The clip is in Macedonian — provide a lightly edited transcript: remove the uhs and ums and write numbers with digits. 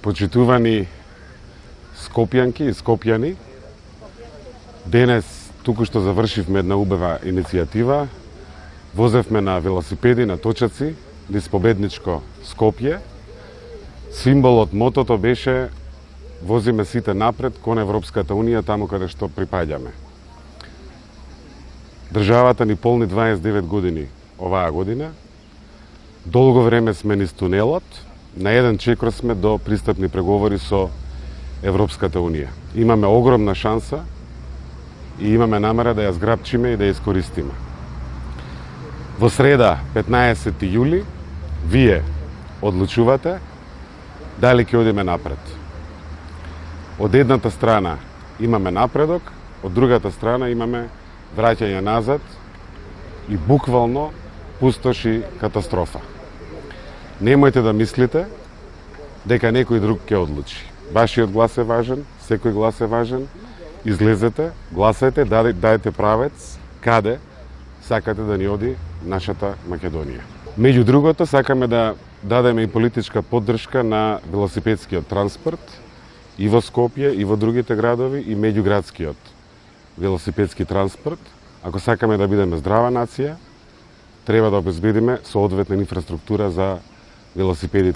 Почитувани скопјанки и скопјани, денес туку што завршивме една убава иницијатива. Возевме на велосипеди, на точаци, низ победничко Скопје. Символот, мотото беше возиме сите напред кон Европската Унија, таму каде што припаѓаме. Државата ни полни 29 години оваа година. Долго време сме низ тунелот, на еден чекор сме до пристапни преговори со Европската Унија. Имаме огромна шанса и имаме намера да ја зграпчиме и да ја искористиме. Во среда, 15 јули, вие одлучувате дали ќе одиме напред. Од едната страна имаме напредок, од другата страна имаме враќање назад и буквално пустош и катастрофа. Немојте да мислите дека некој друг ќе одлучи. Вашиот глас е важен, секој глас е важен. Излезете, гласајте, дајте правец каде сакате да ни оди нашата Македонија. Меѓу другото, сакаме да дадеме и политичка поддршка на велосипедскиот транспорт и во Скопје, и во другите градови, и меѓуградскиот велосипедски транспорт. Ако сакаме да бидеме здрава нација, треба да обезбедиме соодветна инфраструктура за велосипедите